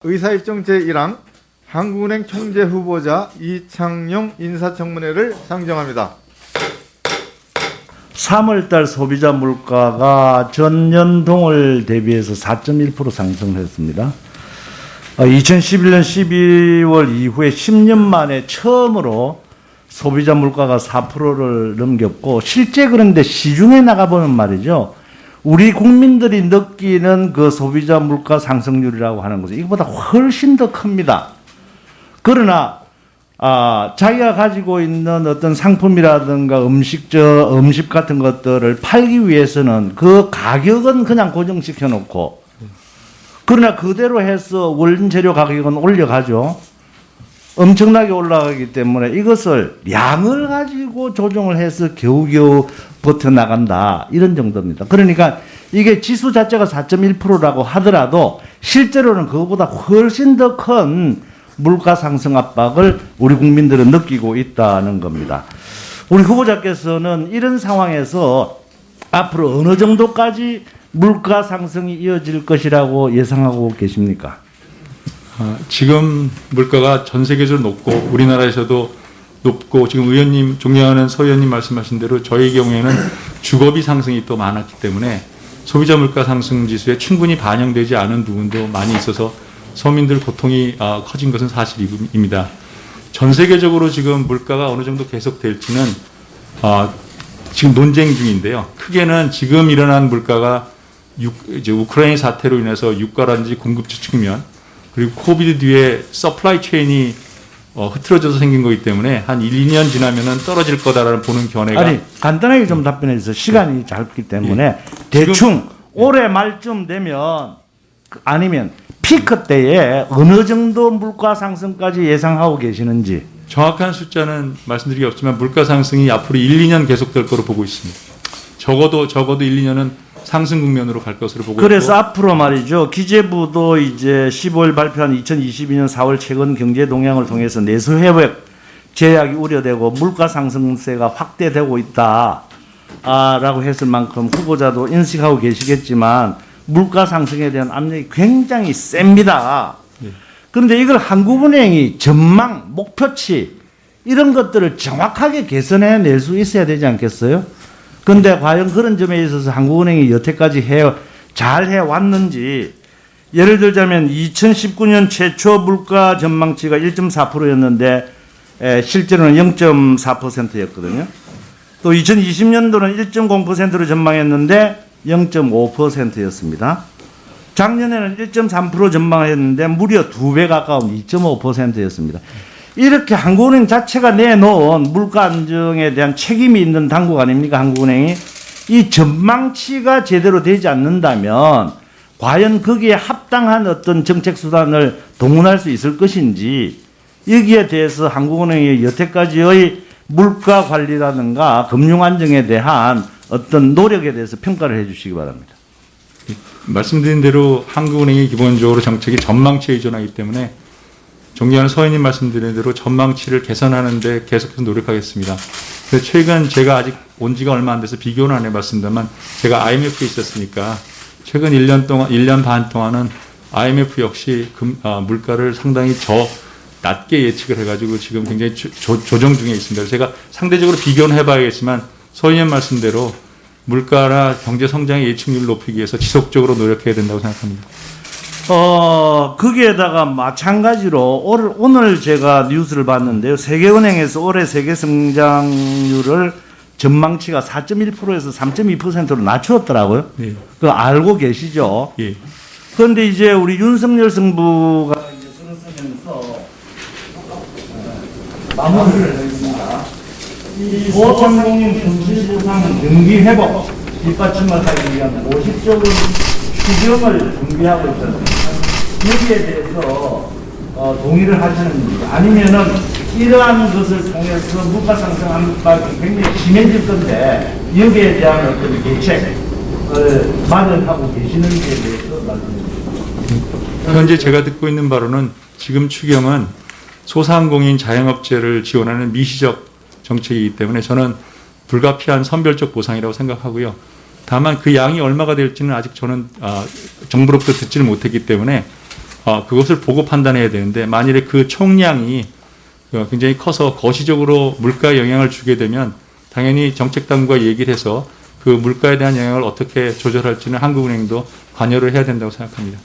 의사일정 제1항 한국은행 총재 후보자 이창용 인사청문회를 상정합니다. 3월달 소비자 물가가 전년동을 대비해서 4.1% 상승했습니다. 2011년 12월 이후에 10년 만에 처음으로 소비자 물가가 4%를 넘겼고, 실제 그런데 시중에 나가보면 말이죠, 우리 국민들이 느끼는 그 소비자 물가 상승률이라고 하는 것은 이거보다 훨씬 더 큽니다. 그러나 자기가 가지고 있는 어떤 상품이라든가 음식 같은 것들을 팔기 위해서는 그 가격은 그냥 고정시켜 놓고, 그러나 그대로 해서 원재료 가격은 올려가죠. 엄청나게 올라가기 때문에 이것을 양을 가지고 조정을 해서 겨우겨우 버텨나간다, 이런 정도입니다. 그러니까 이게 지수 자체가 4.1%라고 하더라도 실제로는 그것보다 훨씬 더 큰 물가 상승 압박을 우리 국민들은 느끼고 있다는 겁니다. 우리 후보자께서는 이런 상황에서 앞으로 어느 정도까지 물가 상승이 이어질 것이라고 예상하고 계십니까? 지금 물가가 전 세계적으로 높고 우리나라에서도 높고, 지금 의원님, 존경하는 서 의원님 말씀하신 대로 저희 경우에는 주거비 상승이 또 많았기 때문에 소비자 물가 상승 지수에 충분히 반영되지 않은 부분도 많이 있어서 서민들 고통이 커진 것은 사실입니다. 전 세계적으로 지금 물가가 어느 정도 계속될지는 지금 논쟁 중인데요. 크게는 지금 일어난 물가가 이제 우크라이나 사태로 인해서 유가라든지 공급처 측면, 그리고 코비드 뒤에 서플라이 체인이 흐트러져서 생긴 거기 때문에 한 1, 2년 지나면은 떨어질 거다라는 보는 견해가. 아니, 간단하게 좀 답변해 주세요. 시간이 짧기 때문에. 대충 올해 말쯤 되면, 아니면 피크 때에 어느 정도 물가 상승까지 예상하고 계시는지. 정확한 숫자는 말씀드리기 없지만 물가 상승이 앞으로 1, 2년 계속될 거로 보고 있습니다. 적어도 1, 2년은 상승 국면으로 갈 것으로 보고 그래서 있고, 앞으로 말이죠, 기재부도 이제 15일 발표한 2022년 4월 최근 경제 동향을 통해서 내수 회복 제약이 우려되고 물가 상승세가 확대되고 있다 라고 했을 만큼 후보자도 인식하고 계시겠지만 물가 상승에 대한 압력이 굉장히 셉니다. 그런데 이걸 한국은행이 전망, 목표치 이런 것들을 정확하게 개선해낼 수 있어야 되지 않겠어요? 그런데 과연 그런 점에 있어서 한국은행이 여태까지 잘 해왔는지, 예를 들자면 2019년 최초 물가 전망치가 1.4%였는데 실제로는 0.4%였거든요. 또 2020년도는 1.0%로 전망했는데 0.5%였습니다. 작년에는 1.3% 전망했는데 무려 2배 가까운 2.5%였습니다. 이렇게 한국은행 자체가 내놓은 물가 안정에 대한 책임이 있는 당국 아닙니까? 한국은행이. 이 전망치가 제대로 되지 않는다면 과연 거기에 합당한 어떤 정책 수단을 동원할 수 있을 것인지, 여기에 대해서 한국은행의 여태까지의 물가 관리라든가 금융 안정에 대한 어떤 노력에 대해서 평가를 해 주시기 바랍니다. 말씀드린 대로 한국은행이 기본적으로 정책이 전망치에 의존하기 때문에 존경하는 서 의원님 말씀드린 대로 전망치를 개선하는 데 계속해서 노력하겠습니다. 그래서 최근 제가 아직 온 지가 얼마 안 돼서 비교는 안 해봤습니다만, 제가 IMF에 있었으니까 최근 1년 반 동안은 IMF 역시 물가를 상당히 낮게 예측을 해가지고 지금 굉장히 조정 중에 있습니다. 제가 상대적으로 비교는 해봐야겠지만 서 의원 말씀대로 물가나 경제 성장의 예측률을 높이기 위해서 지속적으로 노력해야 된다고 생각합니다. 거기에다가 마찬가지로 오늘 제가 뉴스를 봤는데요. 세계은행에서 올해 세계 성장률을 전망치가 4.1%에서 3.2%로 낮추었더라고요. 예. 그거 알고 계시죠? 예. 그런데 이제 우리 윤석열 정부가 이제 들어서면서 마무리를 하겠습니다. 이 소상공인 분실보상 경기 회복 뒷받침을 하기 위한 50조의 추경을 준비하고 있습니다. 여기에 대해서 동의를 하시는지, 아니면은 이러한 것을 통해서 물가 상승 압박이 굉장히 심해질 건데 여기에 대한 어떤 대책을 마련하고 계시는지에 대해서 말씀해 주십시오. 현재 제가 듣고 있는 바로는 지금 추경은 소상공인 자영업체를 지원하는 미시적 정책이기 때문에 저는 불가피한 선별적 보상이라고 생각하고요. 다만 그 양이 얼마가 될지는 아직 저는 정부로부터 듣지를 못했기 때문에 그것을 보고 판단해야 되는데 만일에 그 총량이 굉장히 커서 거시적으로 물가에 영향을 주게 되면 당연히 정책당국과 얘기를 해서 그 물가에 대한 영향을 어떻게 조절할지는 한국은행도 관여를 해야 된다고 생각합니다.